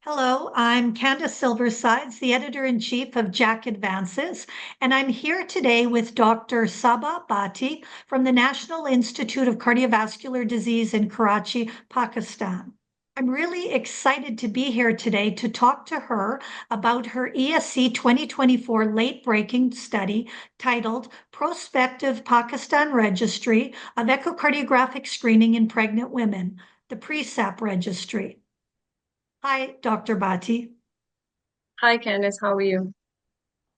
Hello, I'm Candice Silversides, the editor-in-chief of JACC Advances, and I'm here today with Dr. Sabha Bhatti from the National Institute of Cardiovascular Disease in Karachi, Pakistan. I'm really excited to be here today to talk to her about her ESC 2024 late-breaking study titled Prospective Pakistan Registry of Echocardiographic Screening in Pregnant Women, the PRESAP Registry. Hi, Dr. Bhatti. Hi, Candice. How are you?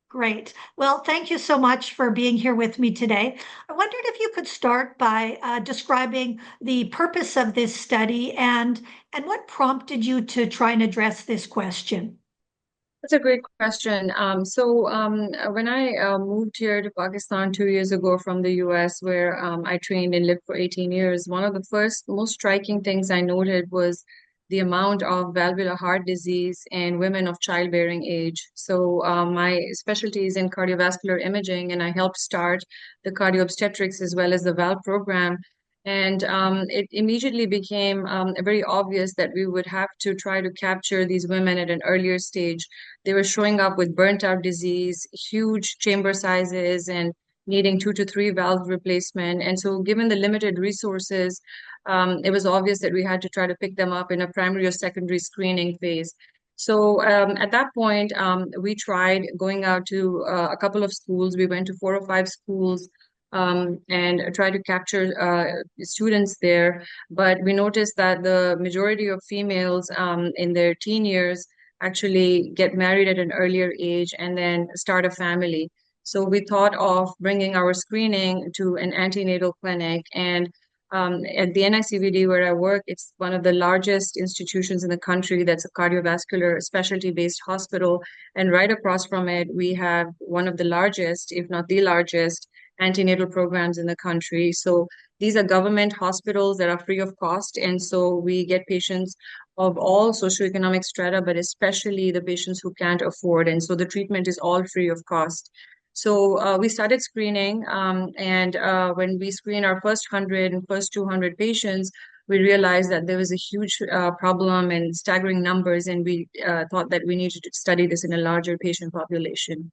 Great. Well, thank you so much for being here with me today. I wondered if you could start by describing the purpose of this study and what prompted you to try and address this question. That's a great question. When I moved here to Pakistan 2 years ago from the US, where I trained and lived for 18 years, one of the first most striking things I noted was the amount of valvular heart disease in women of childbearing age. My specialty is in cardiovascular imaging, and I helped start the cardio obstetrics as well as the valve program. And it immediately became very obvious that we would have to try to capture these women at an earlier stage. They were showing up with burnt out disease, huge chamber sizes, and needing 2 to 3 valve replacement. And so, given the limited resources, it was obvious that we had to try to pick them up in a primary or secondary screening phase. At that point, we tried going out to a couple of schools. We went to 4 or 5 schools and tried to capture students there. But we noticed that the majority of females in their teen years actually get married at an earlier age and then start a family. So we thought of bringing our screening to an antenatal clinic. And at the NICVD where I work, it's one of the largest institutions in the country that's a cardiovascular specialty-based hospital. And right across from it, we have one of the largest, if not the largest, antenatal programs in the country. So these are government hospitals that are free of cost. And so we get patients of all socioeconomic strata, but especially the patients who can't afford. And so the treatment is all free of cost. We started screening, and when we screened our first 100 and first 200 patients, we realized that there was a huge problem and staggering numbers, and we thought that we needed to study this in a larger patient population.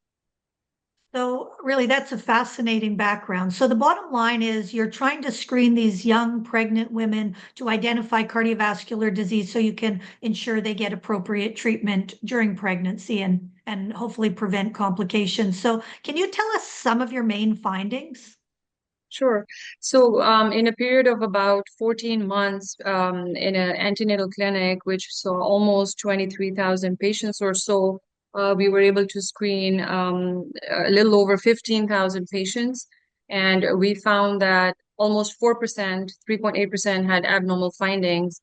So, really, that's a fascinating background. So, the bottom line is you're trying to screen these young pregnant women to identify cardiovascular disease so you can ensure they get appropriate treatment during pregnancy and hopefully prevent complications. So, can you tell us some of your main findings? Sure. In a period of about 14 months, in an antenatal clinic, which saw almost 23,000 patients or so, we were able to screen a little over 15,000 patients. And we found that almost 4%, 3.8% had abnormal findings.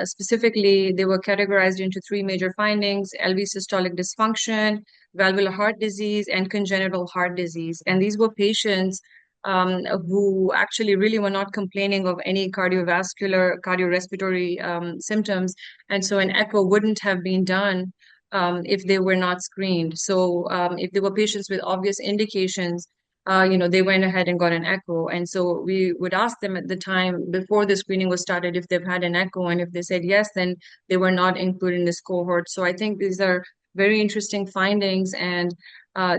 Specifically, they were categorized into 3 major findings: LV systolic dysfunction, valvular heart disease, and congenital heart disease. And these were patients who actually really were not complaining of any cardiovascular, cardiorespiratory symptoms. And so an echo wouldn't have been done if they were not screened. If there were patients with obvious indications, they went ahead and got an echo. And so we would ask them at the time before the screening was started if they've had an echo. And if they said yes, then they were not included in this cohort. So I think these are very interesting findings. And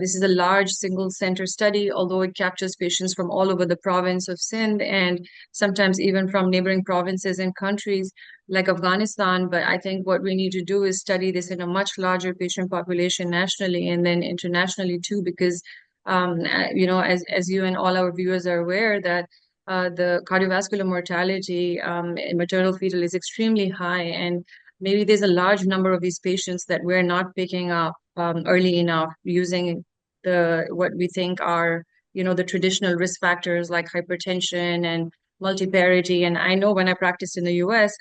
this is a large single center study, although it captures patients from all over the province of Sindh and sometimes even from neighboring provinces and countries like Afghanistan. But I think what we need to do is study this in a much larger patient population nationally and then internationally too, because as you and all our viewers are aware, that the cardiovascular mortality in maternal fetal is extremely high, and maybe there's a large number of these patients that we're not picking up early enough using the what we think are the traditional risk factors like hypertension and multiparity. And I know when I practiced in the US,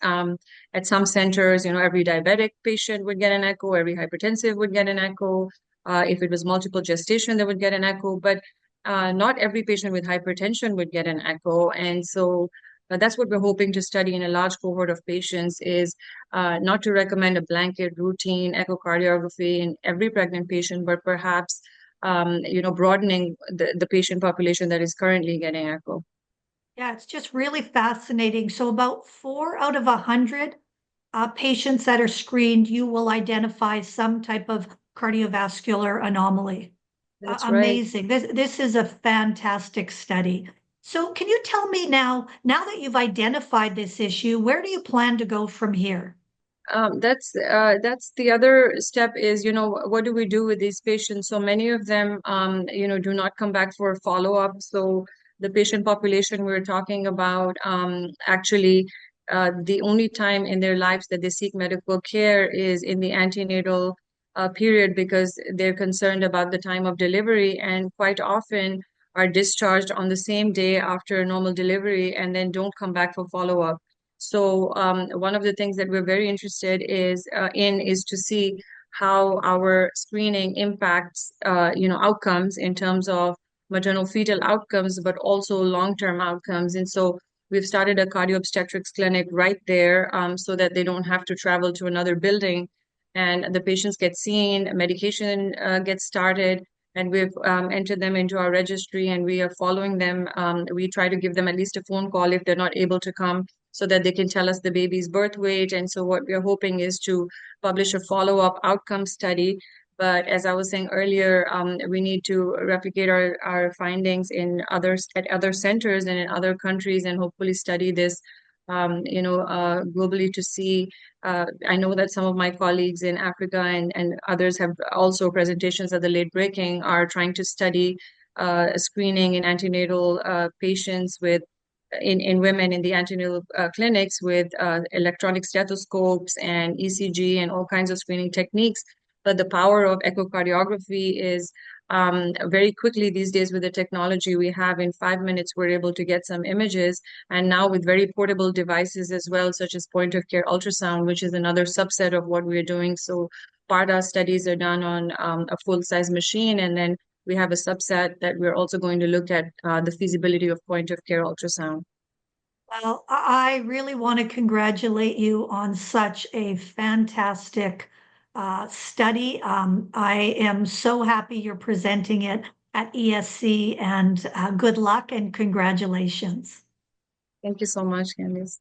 at some centers, every diabetic patient would get an echo, every hypertensive would get an echo. If it was multiple gestation, they would get an echo, but not every patient with hypertension would get an echo. And so that's what we're hoping to study in a large cohort of patients is not to recommend a blanket routine echocardiography in every pregnant patient, but perhaps, broadening the patient population that is currently getting echo. Yeah, it's just really fascinating. So, about 4 out of 100 patients that are screened, you will identify some type of cardiovascular anomaly. That's right. Amazing. This is a fantastic study. So can you tell me now that you've identified this issue, where do you plan to go from here? That's the other step is, what do we do with these patients? So many of them, do not come back for follow-up. So the patient population we're talking about, actually, the only time in their lives that they seek medical care is in the antenatal period because they're concerned about the time of delivery and quite often are discharged on the same day after a normal delivery and then don't come back for follow-up. So one of the things that we're very interested is to see how our screening impacts outcomes in terms of maternal fetal outcomes, but also long-term outcomes. And so we've started a cardio obstetrics clinic right there so that they don't have to travel to another building, and the patients get seen, medication gets started. And we've entered them into our registry and we are following them. We try to give them at least a phone call if they're not able to come so that they can tell us the baby's birth weight. And so what we're hoping is to publish a follow-up outcome study. But as I was saying earlier, we need to replicate our findings at other centers and in other countries and hopefully study this globally to see. I know that some of my colleagues in Africa and others have also presentations at the late breaking are trying to study screening in antenatal patients in women in the antenatal clinics with electronic stethoscopes and ECG and all kinds of screening techniques. But the power of echocardiography is very quickly these days with the technology we have in 5 minutes, we're able to get some images. And now with very portable devices as well, such as point of care ultrasound, which is another subset of what we're doing. So PARDA studies are done on a full-size machine, and then we have a subset that we're also going to look at the feasibility of point of care ultrasound. Well, I really want to congratulate you on such a fantastic study. I am so happy you're presenting it at ESC, and good luck and congratulations. Thank you so much, Candice.